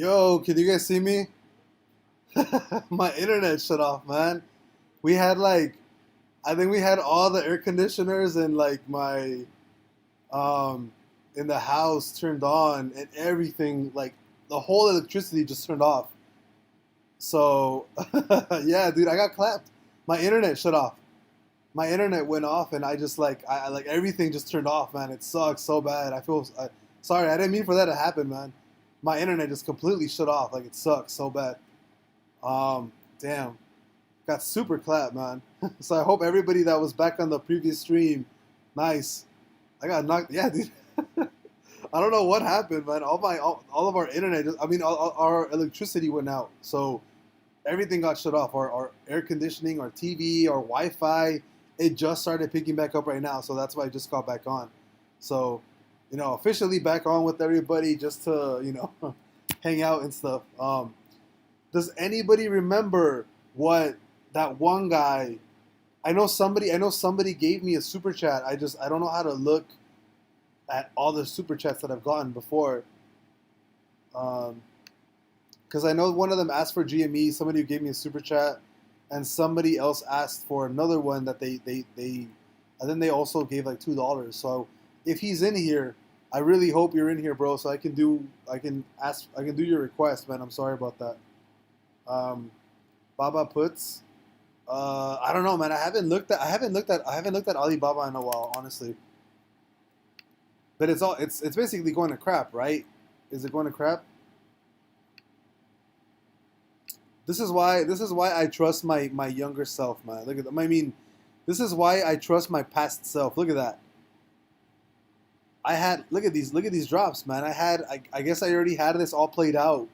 Yo, can you guys see me? My internet shut off, man. We had I think we had all the air conditioners and my um in the house turned on and everything, like the whole electricity just turned off. So yeah, dude, I got clapped. My internet shut off. My internet went off and I just like everything just turned off, man. It sucks so bad. Sorry, I didn't mean for that to happen, man. My internet just completely shut off. Like it sucks so bad. Damn, got super clapped, man. So I hope everybody that was back on the previous stream, nice. I got knocked. Yeah, dude. I don't know what happened, man. All of our internet, all our electricity went out. So everything got shut off. Our air conditioning, our TV, our Wi-Fi. It just started picking back up right now. So that's why I just got back on. So, officially back on with everybody just to, hang out and stuff. Does anybody remember what that one guy? I know somebody gave me a super chat. I don't know how to look at all the super chats that I've gotten before. Because I know one of them asked for GME. Somebody who gave me a super chat, and somebody else asked for another one that and then they also gave like $2. So if he's in here, I really hope you're in here, bro. So I can do your request, man. I'm sorry about that. Baba puts. I don't know, man. I haven't looked at Alibaba in a while, honestly. But it's basically going to crap, right? Is it going to crap? This is why I trust my younger self, man. Look at that. I mean, this is why I trust my past self. Look at that. Look at these drops, man. I guess I already had this all played out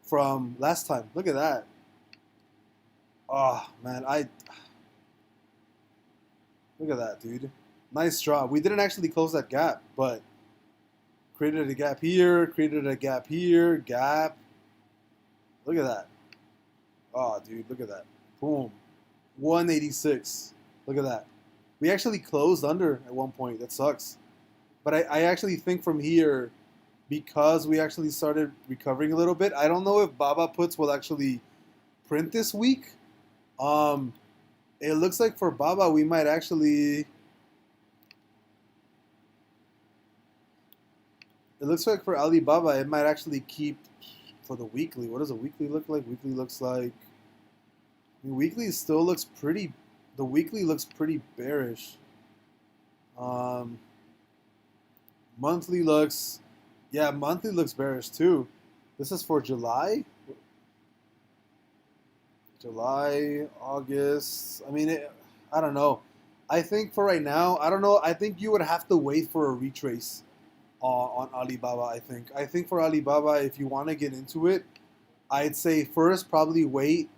from last time. Look at that. Oh man, look at that, dude. Nice drop. We didn't actually close that gap, but created a gap here, gap. Look at that. Oh, dude, look at that. Boom. 186. Look at that. We actually closed under at one point. That sucks. But I actually think from here, because we actually started recovering a little bit, I don't know if Baba Puts will actually print this week. It looks like for Baba, we might actually... It looks like for Alibaba, it might actually keep for the weekly. What does a weekly look like? Weekly looks like... weekly still looks pretty... The weekly looks pretty bearish. Monthly looks... Yeah, monthly looks bearish too. This is for July? July, August. I don't know. I think for right now, I don't know. I think you would have to wait for a retrace on Alibaba, I think. I think for Alibaba, if you want to get into it, I'd say first probably wait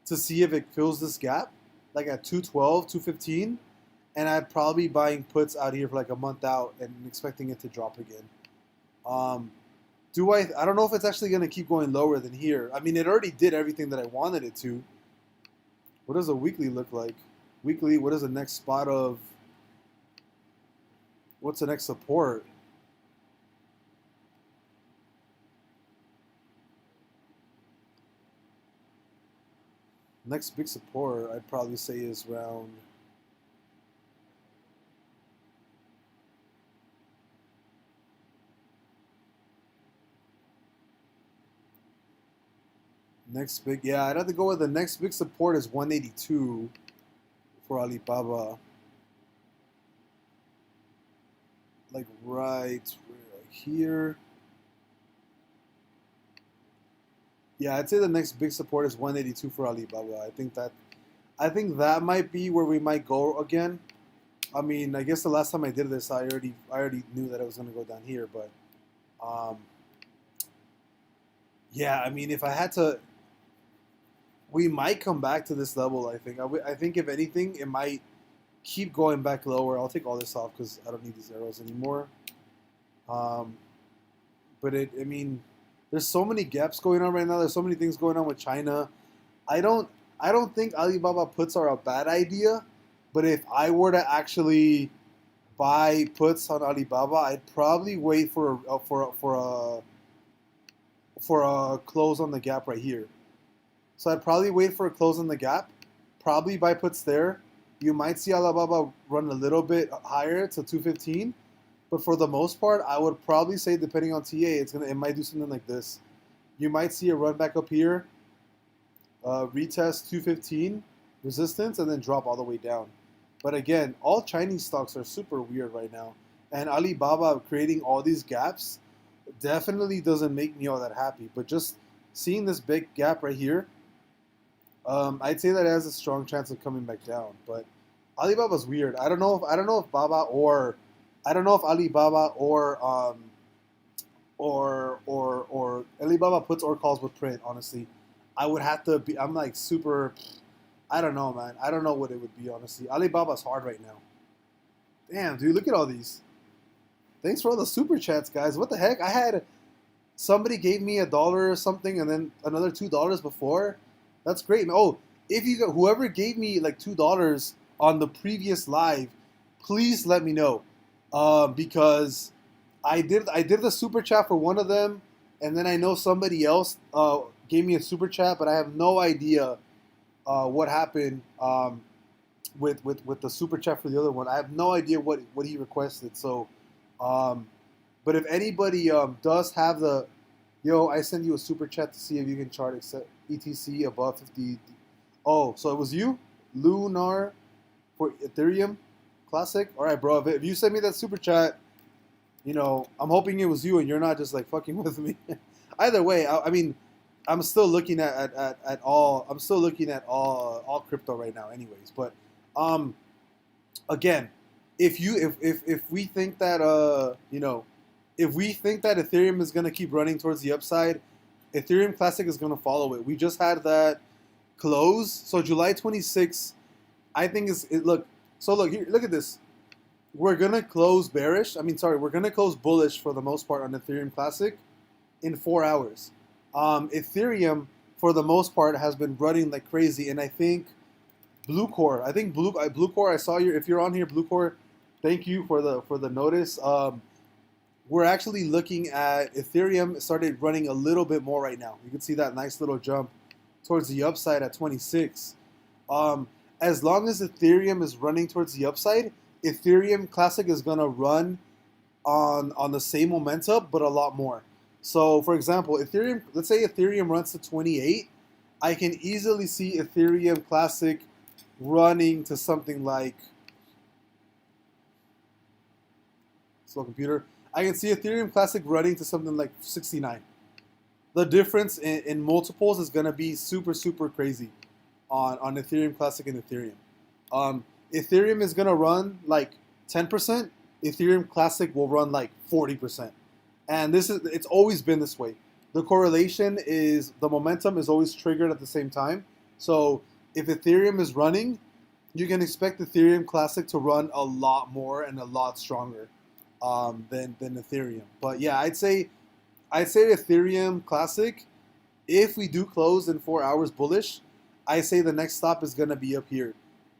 to see if it fills this gap, like at 212, 215, and I'd probably buying puts out here for like a month out and expecting it to drop again. I don't know if it's actually going to keep going lower than here. I mean, it already did everything that I wanted it to. What does a weekly look like? Weekly, what is the next spot of... What's the next support? Next big support, I'd probably say is around... I'd have to go with the next big support is 182 for Alibaba. Like right here. Yeah, I'd say the next big support is 182 for Alibaba. I think that might be where we might go again. I mean, I guess the last time I did this, I already knew that it was going to go down here, but yeah, I mean, if I had to, we might come back to this level. I think. I think if anything, it might keep going back lower. I'll take all this off because I don't need these arrows anymore. But I mean, there's so many gaps going on right now. There's so many things going on with China. I don't think Alibaba puts are a bad idea. But if I were to actually buy puts on Alibaba, I'd probably wait for for a close on the gap right here. So I'd probably wait for a close on the gap, probably buy puts there. You might see Alibaba run a little bit higher to 215, but for the most part, I would probably say, depending on TA, it might do something like this. You might see a run back up here, retest 215 resistance, and then drop all the way down. But again, all Chinese stocks are super weird right now, and Alibaba creating all these gaps definitely doesn't make me all that happy. But just seeing this big gap right here, I'd say that it has a strong chance of coming back down. But Alibaba's weird. I don't know if Alibaba or Alibaba puts or calls with print. Honestly, I would have to be. I'm like super. I don't know, man. I don't know what it would be. Honestly, Alibaba's hard right now. Damn, dude, look at all these. Thanks for all the super chats, guys. What the heck? I had somebody gave me $1 or something, and then another $2 before. That's great. Oh, if you got whoever gave me like $2 on the previous live, please let me know, because I did the super chat for one of them, and then I know somebody else gave me a super chat, but I have no idea what happened with the super chat for the other one. I have no idea what he requested. So, but if anybody does have the, I send you a super chat to see if you can chart ETC above 50. Oh, so it was you, Lunar, for Ethereum Classic. All right, bro. If you send me that super chat, I'm hoping it was you and you're not just like fucking with me. Either way, I mean, I'm still looking at all. I'm still looking at all crypto right now, anyways. But again, if we think that if we think that Ethereum is gonna keep running towards the upside, Ethereum Classic is gonna follow it. We just had that close, so July 26th, I think look. So look here, look at this. We're gonna close bearish. We're gonna close bullish for the most part on Ethereum Classic in 4 hours. Ethereum, for the most part, has been running like crazy, and I think Bluecore. Bluecore. I saw if you're on here, Bluecore. Thank you for the notice. We're actually looking at Ethereum started running a little bit more right now. You can see that nice little jump towards the upside at 26. As long as Ethereum is running towards the upside, Ethereum Classic is gonna run on the same momentum, but a lot more. So, for example, Ethereum. Let's say Ethereum runs to 28. I can easily see Ethereum Classic running to something like, slow computer. I can see Ethereum Classic running to something like 69. The difference in multiples is going to be super, super crazy on Ethereum Classic and Ethereum. Ethereum is going to run like 10%. Ethereum Classic will run like 40%. And it's always been this way. The correlation is, the momentum is always triggered at the same time. So if Ethereum is running, you can expect Ethereum Classic to run a lot more and a lot stronger than Ethereum. But yeah, I'd say Ethereum Classic, if we do close in 4 hours bullish, I say the next stop is going to be up here.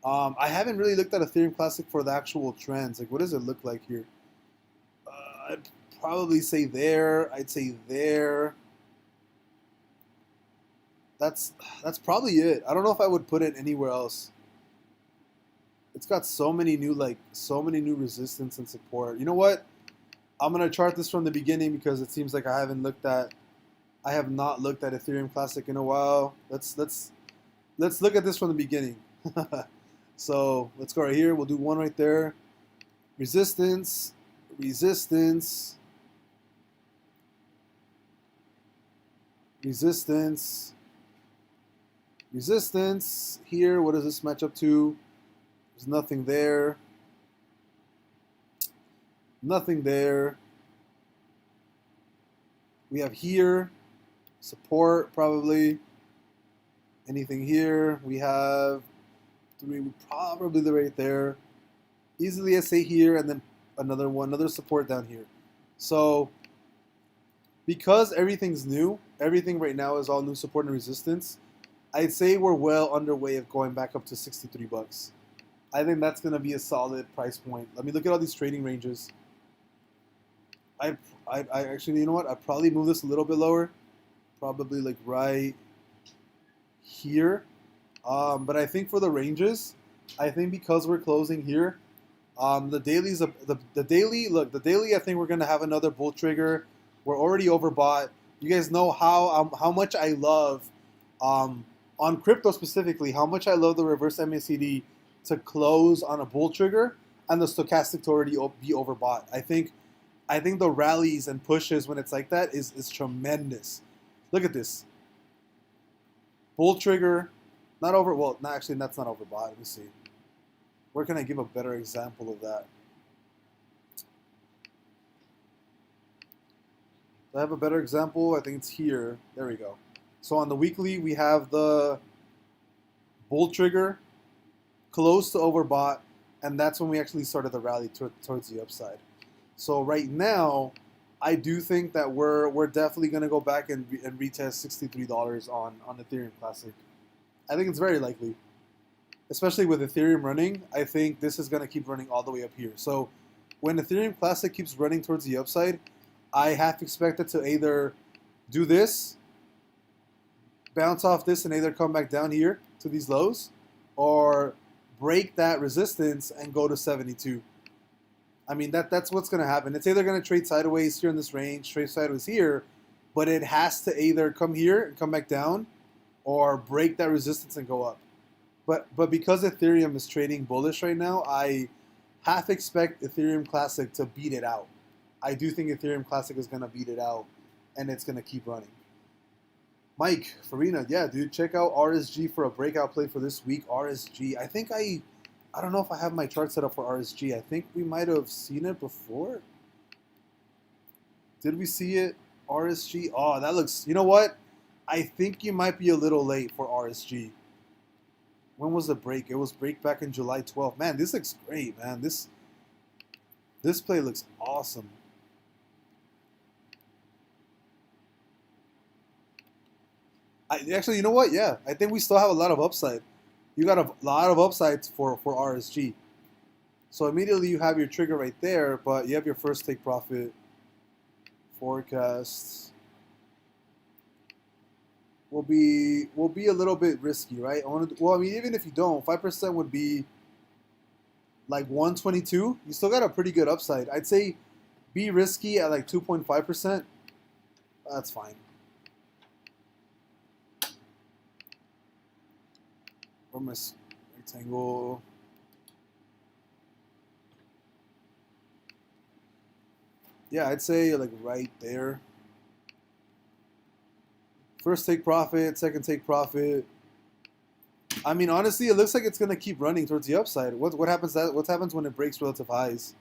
I haven't really looked at Ethereum Classic for the actual trends. Like, what does it look like here? I'd probably say there. I'd say there. That's probably it. I don't know if I would put it anywhere else. It's got so many new resistance and support. You know what? I'm gonna chart this from the beginning because it seems like I have not looked at Ethereum Classic in a while. Let's look at this from the beginning. So let's go right here. We'll do one right there. Resistance, resistance, resistance, resistance. Here, what does this match up to? There's nothing there. Nothing there. We have here, support probably. Anything here? We have 3, probably right there. Easily I say here, and then another support down here. So because everything's new, everything right now is all new support and resistance, I'd say we're well underway of going back up to 63 bucks. I think that's going to be a solid price point. Let me look at all these trading ranges. I actually, you know what? I'd probably move this a little bit lower. probably like right here. But I think for the ranges, I think because we're closing here, the dailies, the daily, look, the daily, I think we're going to have another bull trigger. We're already overbought. You guys know how much I love, on crypto specifically, how much I love the reverse MACD to close on a bull trigger and the stochastic to already be overbought. I think the rallies and pushes when it's like that is tremendous. Look at this. Bull trigger, not over, well, not actually, that's not overbought. Let me see. Where can I give a better example of that? Do I have a better example? I think it's here. There we go. So on the weekly, we have the bull trigger close to overbought, and that's when we actually started the rally towards the upside. So right now, I do think that we're definitely going to go back and retest $63 on Ethereum Classic. I think it's very likely, especially with Ethereum running. I think this is going to keep running all the way up here. So when Ethereum Classic keeps running towards the upside, I half expect it to either do this, bounce off this, and either come back down here to these lows, or break that resistance and go to 72. I mean, that's what's going to happen. It's either going to trade sideways here in this range, trade sideways here, but it has to either come here and come back down or break that resistance and go up. But because Ethereum is trading bullish right now, I half expect Ethereum Classic to beat it out. I do think Ethereum Classic is going to beat it out, and it's going to keep running. Mike, Farina, yeah, dude, check out RSG for a breakout play for this week. RSG, I think I don't know if I have my chart set up for RSG. I think we might have seen it before. Did we see it? RSG, oh, that looks, you know what? I think you might be a little late for RSG. When was the break? It was break back in July 12th. Man, this looks great, man. This play looks awesome. Actually, you know what? Yeah, I think we still have a lot of upside. You got a lot of upsides for RSG. So immediately you have your trigger right there, but you have your first take profit forecast. Will be a little bit risky, right? Well, I mean, even if you don't, 5% would be like 122. You still got a pretty good upside. I'd say be risky at like 2.5%. That's fine. Or my rectangle. Yeah, I'd say like right there. First take profit, second take profit. I mean, honestly, it looks like it's gonna keep running towards the upside. What happens when it breaks relative highs?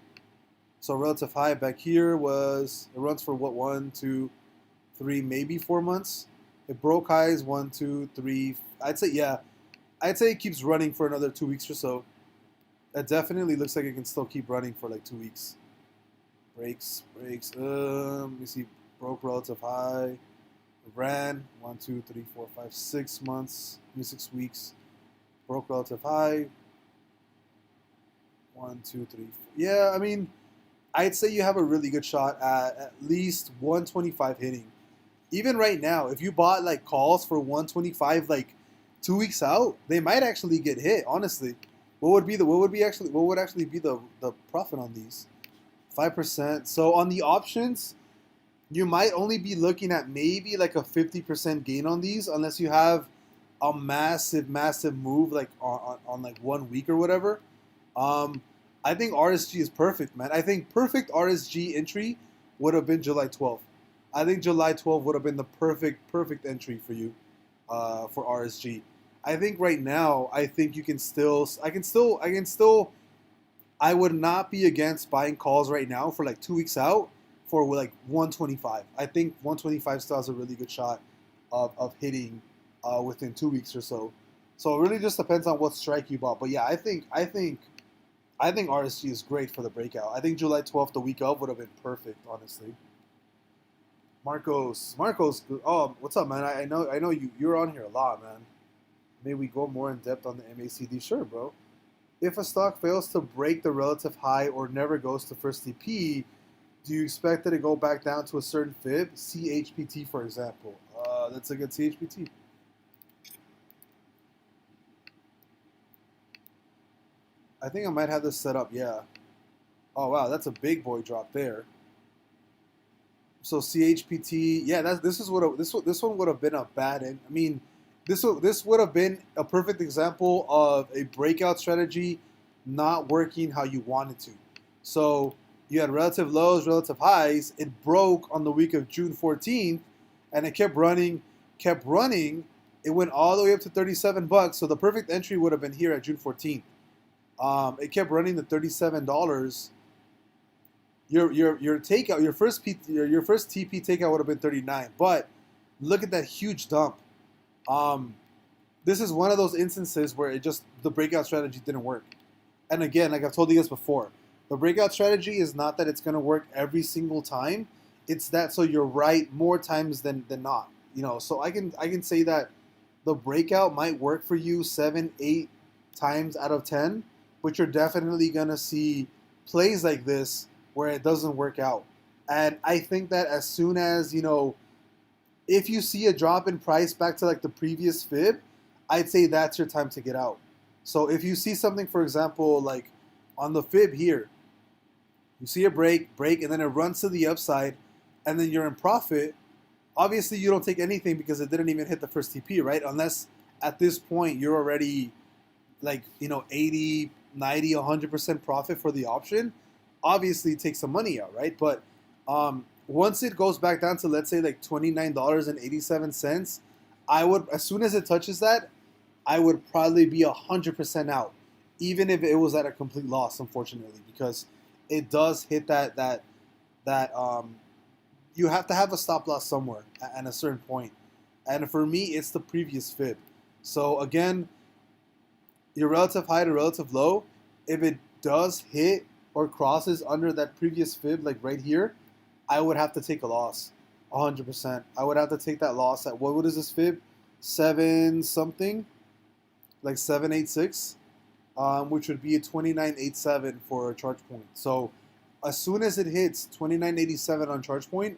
So relative high back here it runs for what, 1, 2, 3, maybe 4 months. It broke highs 1, 2, 3. I'd say it keeps running for another 2 weeks or so. That definitely looks like it can still keep running for like 2 weeks. Breaks. Let me see. Broke relative high. Ran 1, 2, 3, 4, 5, 6 months. 6 weeks. Broke relative high. 1, 2, 3, 4. Yeah, I mean, I'd say you have a really good shot at least 125 hitting. Even right now, if you bought like calls for 125 like 2 weeks out, they might actually get hit. Honestly, what would actually be the profit on these? 5%. So on the options, you might only be looking at maybe like a 50% gain on these, unless you have a massive move like on like 1 week or whatever. I think RSG is perfect, man. I think perfect RSG entry would have been July 12th. I think July 12th would have been the perfect entry for you for RSG. I think right now, I think you can still, I would not be against buying calls right now for like 2 weeks out for like 125. I think 125 still has a really good shot of hitting within 2 weeks or so. So it really just depends on what strike you bought. But yeah, I think RSG is great for the breakout. I think July 12th, the week of, would have been perfect, honestly. Marcos, oh, what's up, man? I know you're on here a lot, man. May we go more in depth on the MACD? Sure, bro. If a stock fails to break the relative high or never goes to first TP, do you expect it to go back down to a certain fib? CHPT, for example. That's a good CHPT. I think I might have this set up. Yeah. Oh wow, that's a big boy drop there. So CHPT, yeah, this one would have been a bad end. I mean, this would have been a perfect example of a breakout strategy not working how you wanted to. So you had relative lows, relative highs. It broke on the week of June 14th, and it kept running, kept running. It went all the way up to $37. So the perfect entry would have been here at June 14th. It kept running to $37. Your takeout, your first TP takeout would have been 39. But look at that huge dump. This is one of those instances where the breakout strategy didn't work. And again, like I've told you guys before, the breakout strategy is not that it's going to work every single time. It's that so you're right more times than not. So I can say that the breakout might work for you 7, 8 times out of 10, but you're definitely going to see plays like this where it doesn't work out. And I think that as soon as, if you see a drop in price back to like the previous fib, I'd say that's your time to get out. So if you see something, for example, like on the fib here, you see a break, and then it runs to the upside, and then you're in profit, obviously you don't take anything because it didn't even hit the first TP, right? Unless at this point you're already like, 80, 90, 100% profit for the option. Obviously take some money out, right? But once it goes back down to, let's say, like $29.87, I would, as soon as it touches that, I would probably be 100% out, even if it was at a complete loss, unfortunately, because it does hit that you have to have a stop loss somewhere at a certain point. And for me, it's the previous fib. So again, your relative high to relative low, if it does hit or crosses under that previous fib, like right here, I would have to take a loss, 100%. I would have to take that loss at, what is this fib? 7 something, like 786, which would be a 29.87 for a charge point. So as soon as it hits 29.87 on charge point,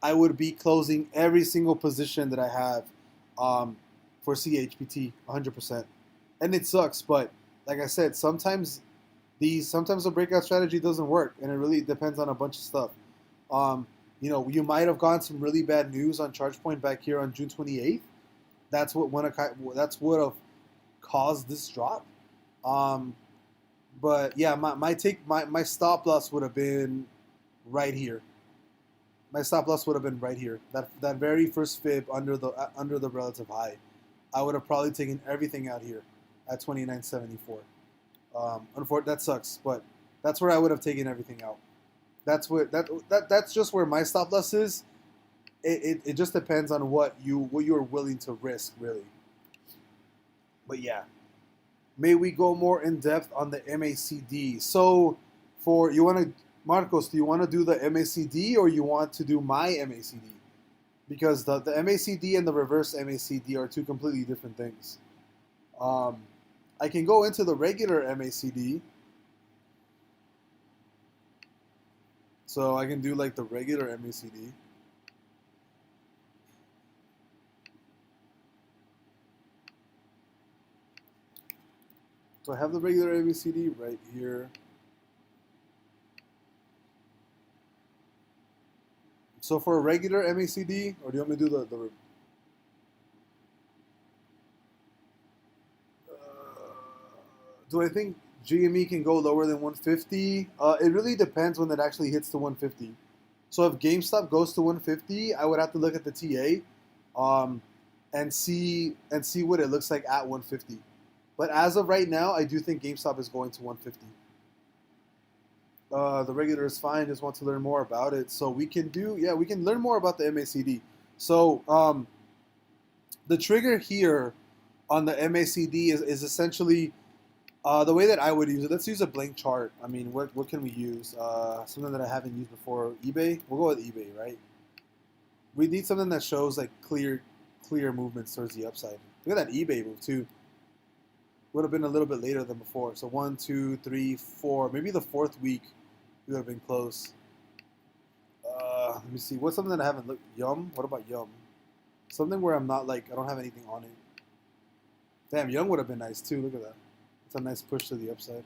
I would be closing every single position that I have for CHPT, 100%. And it sucks, but like I said, sometimes the breakout strategy doesn't work, and it really depends on a bunch of stuff. You might have gotten some really bad news on charge point back here on June 28th. That's what would have caused this drop. But yeah, my stop loss would have been right here. My stop loss would have been right here. That very first fib under the relative high. I would have probably taken everything out here at 29.74. Unfortunately, that sucks, but that's where I would have taken everything out. That's just where my stop loss is. It just depends on what you're willing to risk, really. But yeah, may we go more in depth on the MACD? So, Marcos, do you want to do the MACD or you want to do my MACD? Because the MACD and the reverse MACD are two completely different things. I can go into the regular MACD. So I can do like the regular MACD. So I have the regular MACD right here. So for a regular MACD, or do you want me to do do I think GME can go lower than 150? It really depends when it actually hits to 150. So if GameStop goes to 150, I would have to look at the TA, and see what it looks like at 150. But as of right now, I do think GameStop is going to 150. The regular is fine. Just want to learn more about it. So we can learn more about the MACD. So the trigger here on the MACD is essentially the way that I would use it. Let's use a blank chart. I mean, what can we use? Something that I haven't used before. eBay. We'll go with eBay, right? We need something that shows like clear movements towards the upside. Look at that eBay move too. Would have been a little bit later than before. So 1, 2, 3, 4. Maybe the 4th week we would have been close. Let me see. What's something that I haven't looked? Yum. What about Yum? Something where I'm not like, I don't have anything on it. Damn, Young would have been nice too. Look at that. It's a nice push to the upside.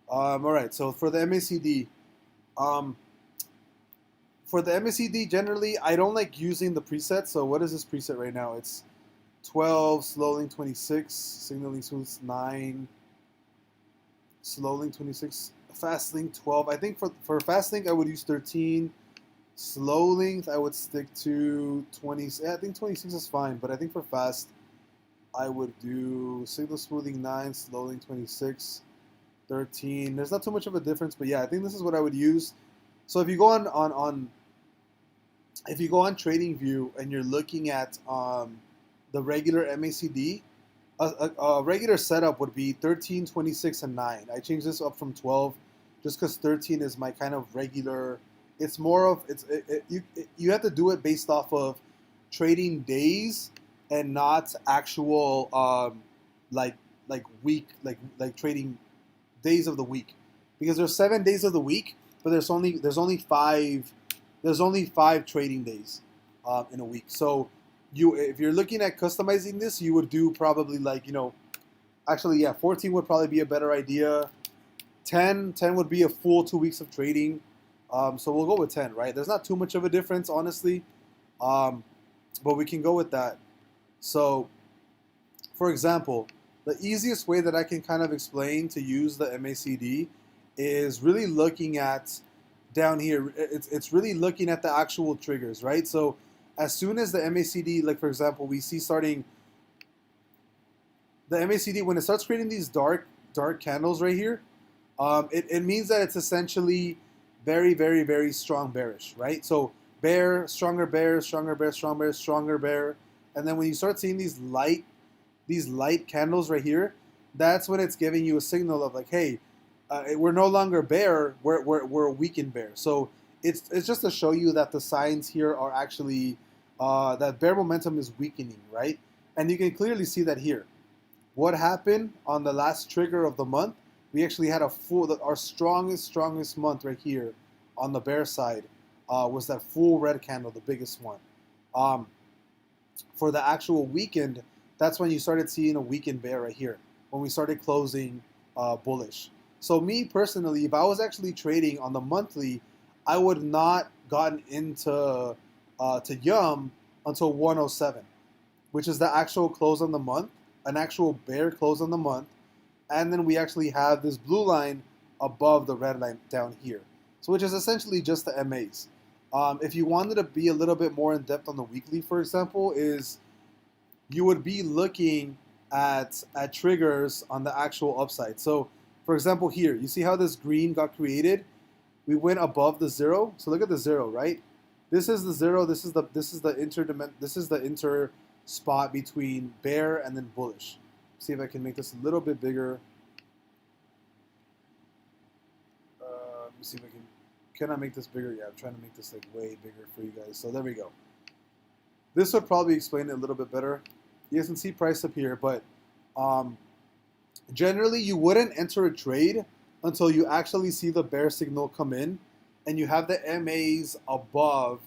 All right, so for the MACD, generally, I don't like using the preset. So what is this preset right now? It's 12, slowing 26, signaling smooth 9, slowing 26, fast link 12. I think for fast link, I would use 13. Slow length, I would stick to 20. Yeah, I think 26 is fine, but I think for fast, I would do signal smoothing 9, slow length 26, 13. There's not too much of a difference, but yeah, I think this is what I would use. So if you go on TradingView and you're looking at the regular MACD, a regular setup would be 13, 26, and 9. I changed this up from 12 just because 13 is my kind of regular. It's more of you have to do it based off of trading days and not actual like week like trading days of the week, because there's 7 days of the week, but there's only 5 trading days in a week. So if you're looking at customizing this, you would do probably like, actually, yeah, 14 would probably be a better idea. 10 would be a full 2 weeks of trading. So we'll go with 10, right? There's not too much of a difference, honestly, but we can go with that. So, for example, the easiest way that I can kind of explain to use the MACD is really looking at down here. It's really looking at the actual triggers, right? So as soon as the MACD, like for example, we see starting the MACD, when it starts creating these dark candles right here, it means that it's essentially very, very, very strong bearish, right? So bear, stronger bear, stronger bear, strong bear, stronger bear. And then when you start seeing these light candles right here, that's when it's giving you a signal of like, hey, we're no longer bear, we're a weakened bear. So it's just to show you that the signs here are actually that bear momentum is weakening, right? And you can clearly see that here. What happened on the last trigger of the month? We actually had our strongest month right here on the bear side was that full red candle, the biggest one. For the actual weekend, that's when you started seeing a weakened bear right here, when we started closing bullish. So me personally, if I was actually trading on the monthly, I would not gotten into to Yum until 107, which is the actual close on the month, an actual bear close on the month. And then we actually have this blue line above the red line down here. So which is essentially just the MAs. If you wanted to be a little bit more in depth on the weekly, for example, is you would be looking at triggers on the actual upside. So for example here, you see how this green got created? We went above the 0. So look at the 0, right? This is the 0, this is the inter spot between bear and then bullish. See if I can make this a little bit bigger. Let me see if I can I make this bigger? Yeah, I'm trying to make this like way bigger for you guys. So there we go. This would probably explain it a little bit better. You guys can see price up here, but generally you wouldn't enter a trade until you actually see the bear signal come in and you have the MAs above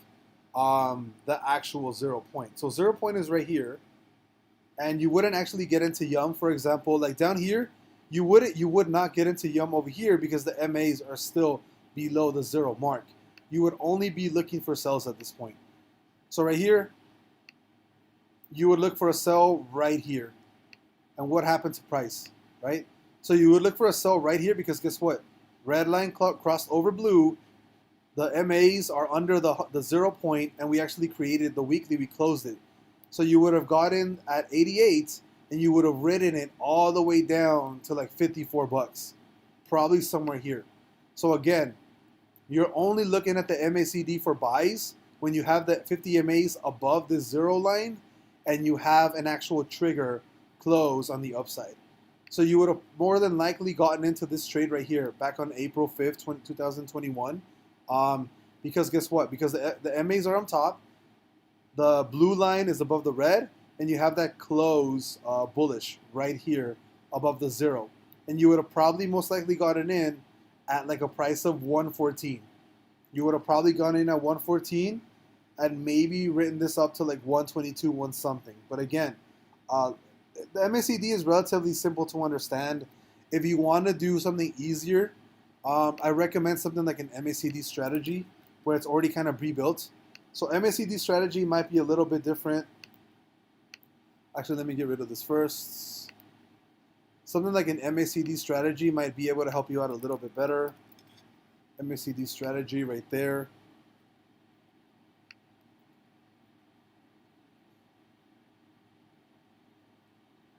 the actual 0 point. So 0 point is right here. And you wouldn't actually get into Yum, for example, like down here, you would not get into Yum over here because the MAs are still below the 0 mark. You would only be looking for sells at this point. So right here, you would look for a sell right here. And what happened to price, right? So you would look for a sell right here because guess what? Red line crossed over blue. The MAs are under the 0 point, and we actually created the weekly. We closed it. So you would have gotten at 88 and you would have ridden it all the way down to like 54 bucks, probably somewhere here. So again, you're only looking at the MACD for buys when you have the 50 MAs above the 0 line and you have an actual trigger close on the upside. So you would have more than likely gotten into this trade right here back on April 5th, 2021. Because guess what? Because the MAs are on top. The blue line is above the red, and you have that close bullish right here above the 0. And you would have probably most likely gotten in at like a price of 114. You would have probably gone in at 114, and maybe written this up to like 122, one something. But again, uh, the MACD is relatively simple to understand. If you want to do something easier, I recommend something like an MACD strategy where it's already kind of pre-built. So MACD strategy might be a little bit different. Actually, let me get rid of this first. Something like an MACD strategy might be able to help you out a little bit better. MACD strategy right there.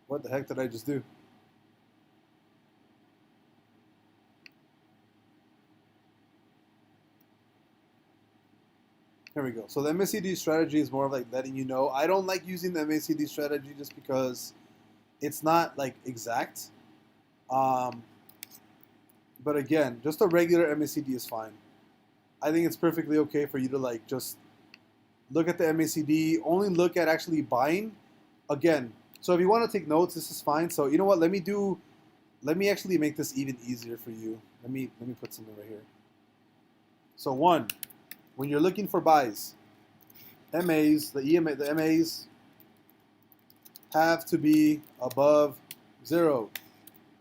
What the heck did I just do? Here we go. So the MACD strategy is more of like letting you know. I don't like using the MACD strategy just because it's not like exact. But again, just a regular MACD is fine. I think it's perfectly okay for you to like just look at the MACD, only look at actually buying. Again, so if you want to take notes, this is fine. So you know what? Let me actually make this even easier for you. Let me put something right here. So one, when you're looking for buys, the MAs have to be above 0.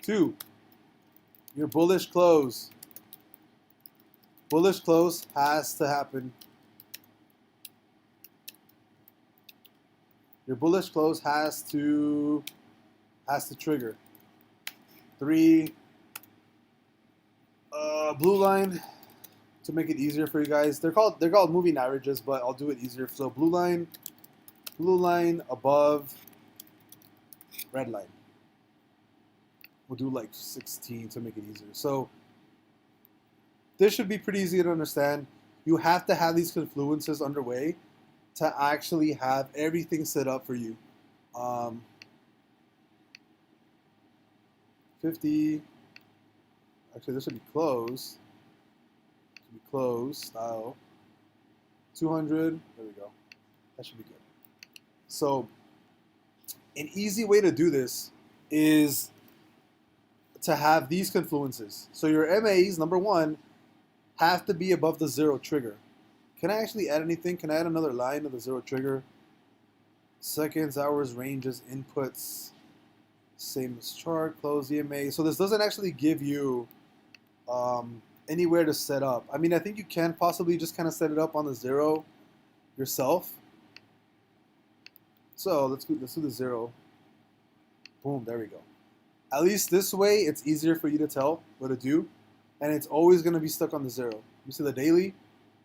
2, your bullish close. Bullish close has to happen. Your bullish close has to trigger. 3, blue line, to make it easier for you guys. They're called moving averages, but I'll do it easier. So blue line above red line. We'll do like 16 to make it easier. So this should be pretty easy to understand. You have to have these confluences underway to actually have everything set up for you. 50. Actually, this should be closed. Should be closed style. 200. There we go. That should be good. So an easy way to do this is to have these confluences. So your MAs, number one, have to be above the 0 trigger. Can I actually add anything? Can I add another line of the 0 trigger? Seconds, hours, ranges, inputs, same as chart, close EMA. So this doesn't actually give you anywhere to set up. I mean, I think you can possibly just kind of set it up on the 0 yourself. So let's do the 0. Boom, there we go. At least this way, it's easier for you to tell what to do, and it's always going to be stuck on the 0. You see the daily?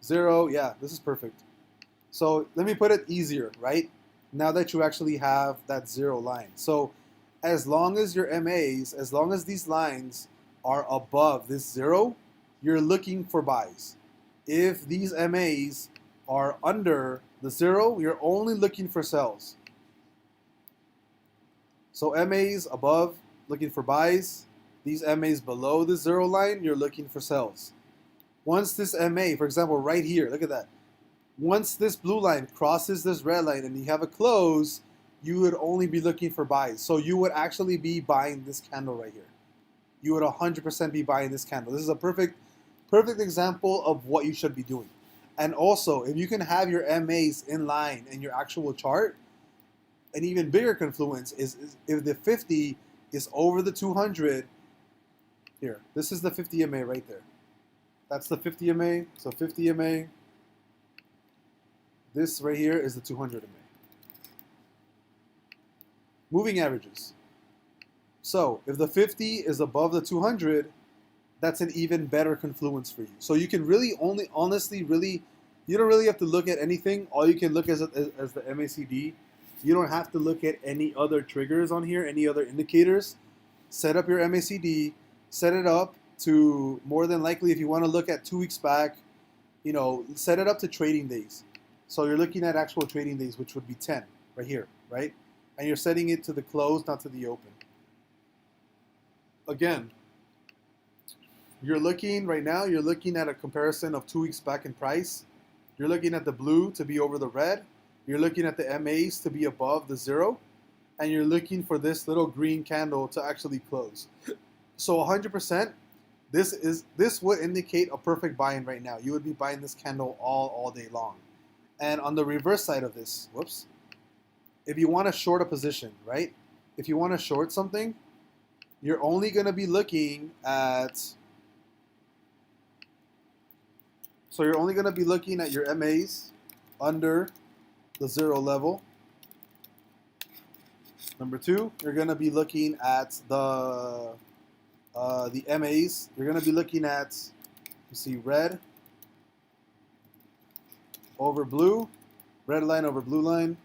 0, yeah, this is perfect. So let me put it easier, right? Now that you actually have that 0 line. So as long as your MAs, as long as these lines are above this 0, you're looking for buys. If these MAs are under the 0, you're only looking for sells. So MAs above, looking for buys. These MAs below the 0 line, you're looking for sells. Once this MA, for example, right here, look at that. Once this blue line crosses this red line and you have a close, you would only be looking for buys. So you would actually be buying this candle right here. You would 100% be buying this candle. This is a perfect example of what you should be doing. And also, if you can have your MAs in line in your actual chart, an even bigger confluence is if the 50 is over the 200. Here, this is the 50 MA right there. That's the 50 MA. So 50 MA. This right here is the 200 MA. Moving averages. So if the 50 is above the 200, that's an even better confluence for you. So you can really only, honestly, really, you don't really have to look at anything. All you can look at as the MACD. You don't have to look at any other triggers on here, any other indicators. Set up your MACD, set it up to, more than likely, if you want to look at 2 weeks back, you know, set it up to trading days. So you're looking at actual trading days, which would be 10 right here, right? And you're setting it to the close, not to the open. Again, you're looking right now, you're looking at a comparison of 2 weeks back in price. You're looking at the blue to be over the red. You're looking at the MAs to be above the 0. And you're looking for this little green candle to actually close. So 100%, this would indicate a perfect buy-in right now. You would be buying this candle all day long. And on the reverse side of this, whoops, if you want to short a position, right? If you want to short something, you're only going to be looking at, so you're only going to be looking at your MAs under the 0 level. Number 2, you're going to be looking at the MAs. You're going to be looking at, you see, red over blue, red line over blue line,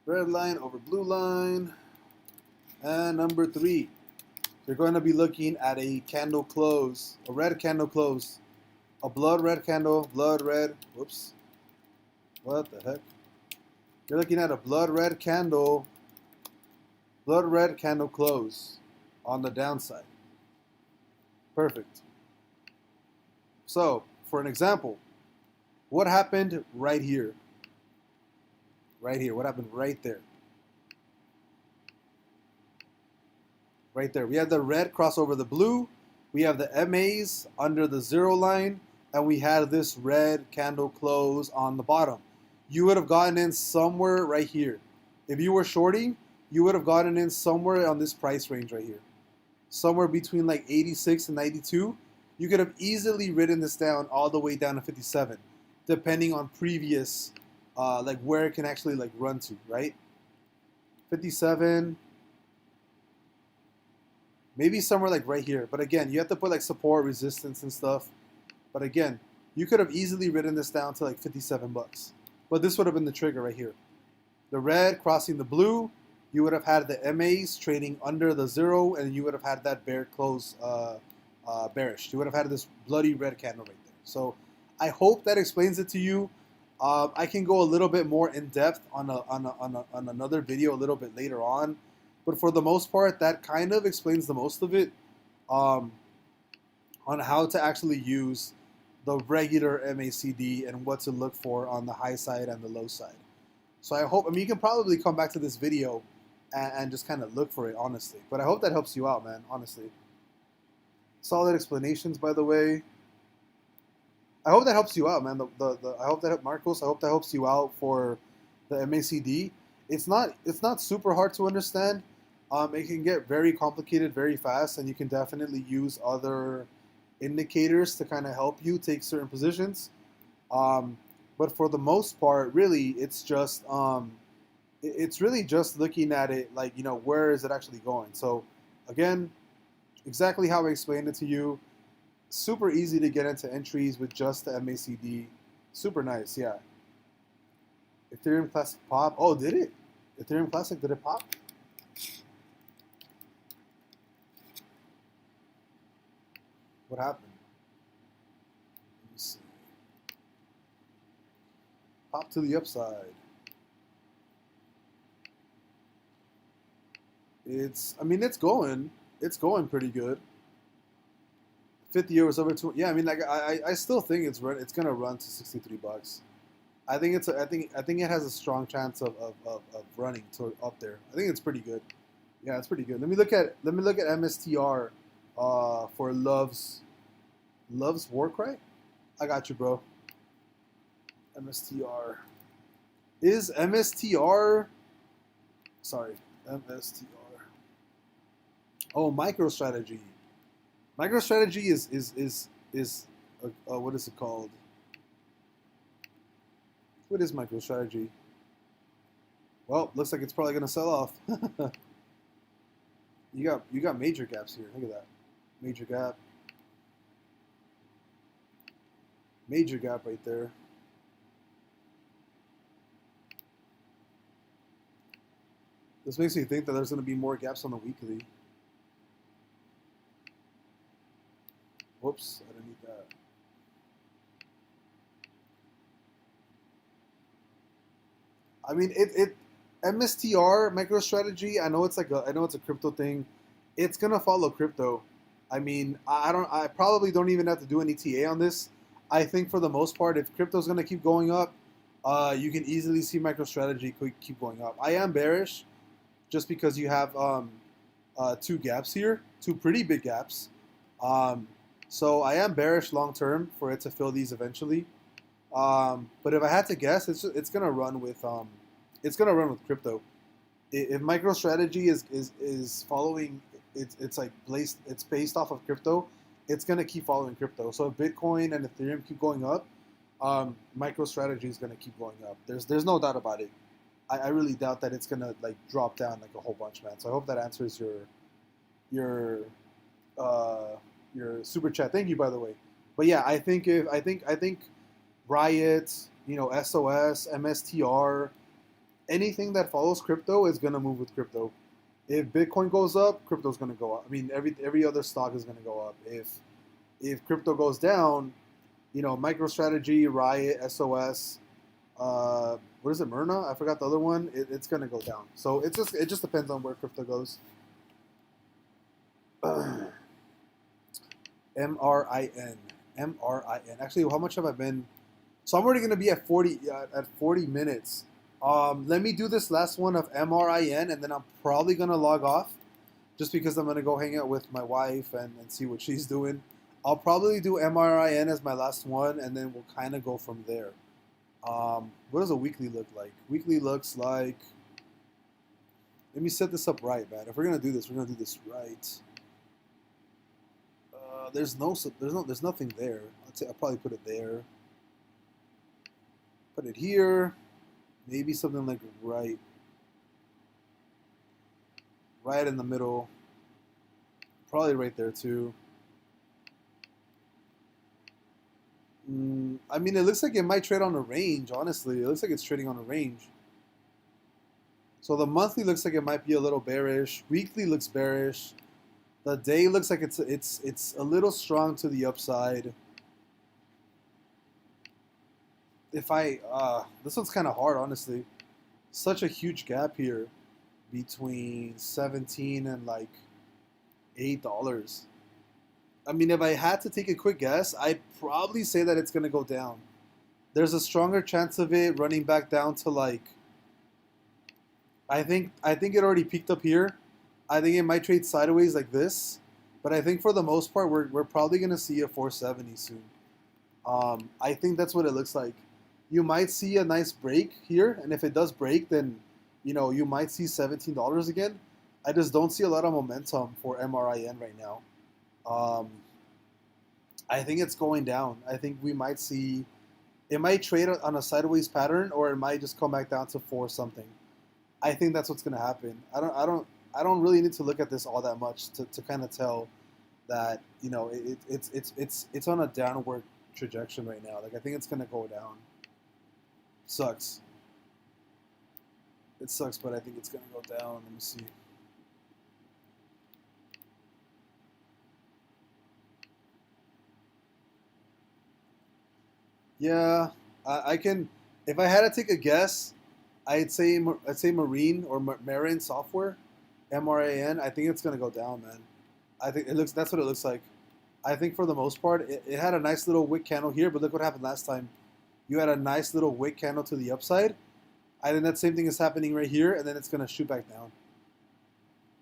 red line over blue line. And number 3, you're going to be looking at a candle close, a red candle close, a blood red candle, blood red, whoops, what the heck? You're looking at a blood red candle close on the downside. Perfect. So, for an example, what happened right here? Right here, what happened right there? Right there, we have the red cross over the blue, we have the MAs under the 0 line, and we had this red candle close on the bottom. You would have gotten in somewhere right here. If you were shorting, you would have gotten in somewhere on this price range right here. Somewhere between like 86 and 92. You could have easily written this down all the way down to 57, depending on previous, like where it can actually like run to, right? 57, maybe somewhere like right here. But again, you have to put like support, resistance, and stuff. But again, you could have easily written this down to like 57 bucks. But this would have been the trigger right here. The red crossing the blue, you would have had the MAs trading under the 0, and you would have had that bear close bearish. You would have had this bloody red candle right there. So I hope that explains it to you. I can go a little bit more in depth on another video a little bit later on. But for the most part, that kind of explains the most of it on how to actually use the regular MACD and what to look for on the high side and the low side. So I hope, I mean, you can probably come back to this video and just kind of look for it, honestly. But I hope that helps you out, man, honestly. Solid explanations, by the way. I hope that helps you out, man. I hope that, Marcos, I hope that helps you out for the MACD. It's not super hard to understand. It can get very complicated very fast, and you can definitely use other indicators to kind of help you take certain positions. But for the most part, really, it's just it's really just looking at it like, you know, where is it actually going? So again, exactly how I explained it to you. Super easy to get into entries with just the MACD. Super nice, yeah. Ethereum Classic pop. Oh, did it? Ethereum Classic, did it pop? What happened? Let me see. Pop to the upside. I mean, it's going pretty good. 50 year was over 2. Yeah, I mean, like I still think it's gonna run to 63 bucks. I think it has a strong chance of running to up there. I think it's pretty good. Yeah, it's pretty good. Let me look at MSTR for Love's War Cry. I got you, bro. MSTR is MSTR. Sorry, MSTR. Oh, MicroStrategy. MicroStrategy is what is it called? What is MicroStrategy? Well, looks like it's probably gonna sell off. You got major gaps here. Look at that. Major gap. Major gap right there. This makes me think that there's going to be more gaps on the weekly. Whoops, I didn't need that. I mean, MSTR, MicroStrategy, I know it's a crypto thing. It's gonna follow crypto. I mean, I probably don't even have to do any TA on this. I think for the most part, if crypto's gonna keep going up, you can easily see MicroStrategy keep going up. I am bearish, just because you have two gaps here, two pretty big gaps. So I am bearish long term for it to fill these eventually. But if I had to guess, it's gonna run with crypto. If MicroStrategy is following, it's like based off of crypto. It's gonna keep following crypto. So if Bitcoin and Ethereum keep going up, MicroStrategy is gonna keep going up. There's no doubt about it. I really doubt that it's gonna like drop down like a whole bunch, man. So I hope that answers your uh, your super chat. Thank you, by the way. But yeah, I think Riot, SOS, MSTR, anything that follows crypto is gonna move with crypto. If Bitcoin goes up, crypto's gonna go up. I mean, every other stock is gonna go up. If crypto goes down, MicroStrategy, Riot, SOS, what is it, Myrna? I forgot the other one. It's gonna go down. So it just depends on where crypto goes. MRIN. MRIN. Actually, how much have I been? So I'm already gonna be at 40 minutes. Let me do this last one of MRIN, and then I'm probably gonna log off, just because I'm gonna go hang out with my wife and see what she's doing. I'll probably do MRIN as my last one, and then we'll kind of go from there. What does a weekly look like? Weekly looks like. Let me set this up right, man. If we're gonna do this, we're gonna do this right. There's nothing there. I'll probably put it there. Put it here. Maybe something like right in the middle. Probably right there too. I mean, it looks like it might trade on a range, honestly. It looks like it's trading on a range. So the monthly looks like it might be a little bearish. Weekly looks bearish. The day looks like it's a little strong to the upside. This one's kind of hard, honestly. Such a huge gap here between 17 and like $8. I mean, if I had to take a quick guess, I'd probably say that it's gonna go down. There's a stronger chance of it running back down to like. I think it already peaked up here. I think it might trade sideways like this, but I think for the most part we're probably gonna see a 470 soon. I think that's what it looks like. You might see a nice break here, and if it does break, then you might see $17 again. I just don't see a lot of momentum for MRIN right now. I think it's going down. I think we might see it might trade on a sideways pattern, or it might just come back down to 4 something. I think that's what's going to happen. I don't really need to look at this all that much to kind of tell that it's on a downward trajectory right now. Like, I think it's going to go down. Sucks. It sucks, but I think it's going to go down. Let me see. Yeah, I can. If I had to take a guess, I'd say Marine or Marin Software, MRAN. I think it's gonna go down, man. I think it looks. That's what it looks like. I think for the most part, it had a nice little wick candle here, but look what happened last time. You had a nice little wick candle to the upside. I think that same thing is happening right here, and then it's gonna shoot back down.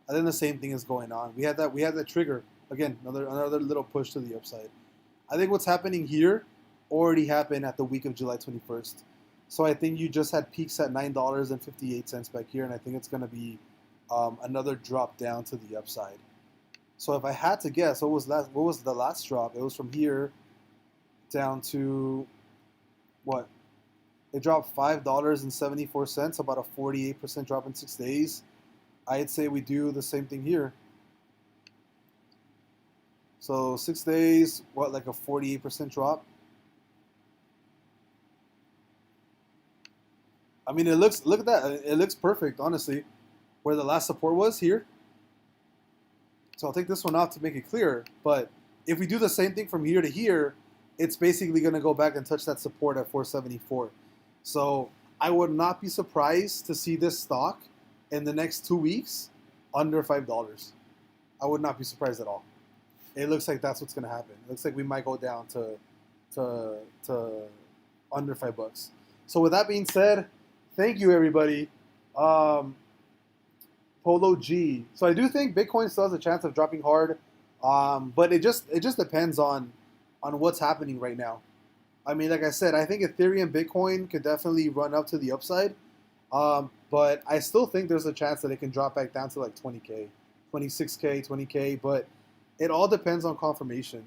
I think the same thing is going on. We had that trigger again, another little push to the upside. I think what's happening here already happened at the week of July 21st. So I think you just had peaks at $9.58 back here, and I think it's going to be another drop down to the upside. So if I had to guess, what was the last drop? It was from here down to what? It dropped $5.74, about a 48% drop in 6 days. I'd say we do the same thing here. So 6 days, like a 48% drop? I mean, look at that. It looks perfect, honestly, where the last support was here. So I'll take this one off to make it clearer. But if we do the same thing from here to here, it's basically going to go back and touch that support at 474. So I would not be surprised to see this stock in the next 2 weeks under $5. I would not be surprised at all. It looks like that's what's going to happen. It looks like we might go down to under $5. So with that being said, thank you, everybody. Polo G. So I do think Bitcoin still has a chance of dropping hard, but it just depends on what's happening right now. I mean, like I said, I think Ethereum, Bitcoin could definitely run up to the upside. But I still think there's a chance that it can drop back down to like 20K, 26K, 20K. But it all depends on confirmation.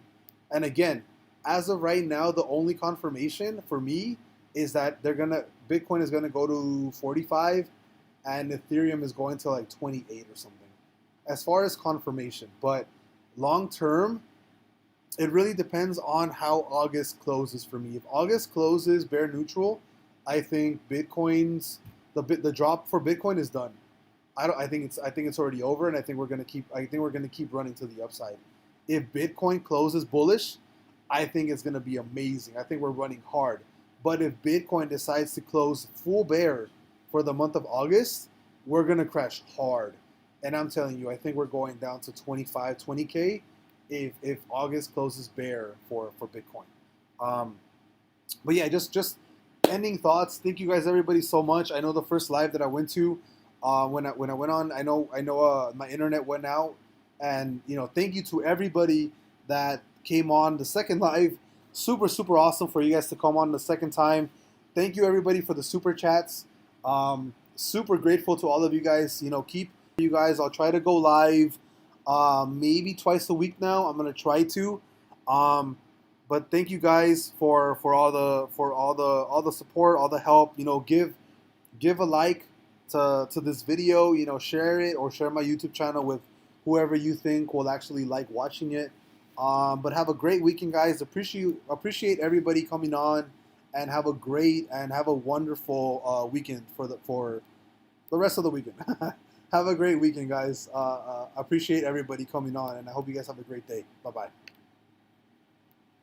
And again, as of right now, the only confirmation for me is that Bitcoin is gonna go to 45, and Ethereum is going to like 28 or something. As far as confirmation, but long term, it really depends on how August closes for me. If August closes bear neutral, I think the drop for Bitcoin is done. I think it's already over, and I think we're gonna keep running to the upside. If Bitcoin closes bullish, I think it's gonna be amazing. I think we're running hard. But if Bitcoin decides to close full bear for the month of August, we're gonna crash hard. And I'm telling you, I think we're going down to 25, 20K if August closes bear for Bitcoin. Um, but yeah, just ending thoughts. Thank you guys, everybody, so much. I know the first live that I went to, when I went on, I know my internet went out, and thank you to everybody that came on the second live. Super awesome for you guys to come on the second time. Thank you everybody for the super chats. Super grateful to all of you guys. Keep you guys. I'll try to go live, maybe twice a week now. I'm gonna try to. But thank you guys for all the support, all the help. Give a like to this video. Share it, or share my YouTube channel with whoever you think will actually like watching it. But have a great weekend, guys. Appreciate everybody coming on, and have a wonderful weekend for the rest of the weekend. Have a great weekend, guys. Appreciate everybody coming on, and I hope you guys have a great day. Bye bye.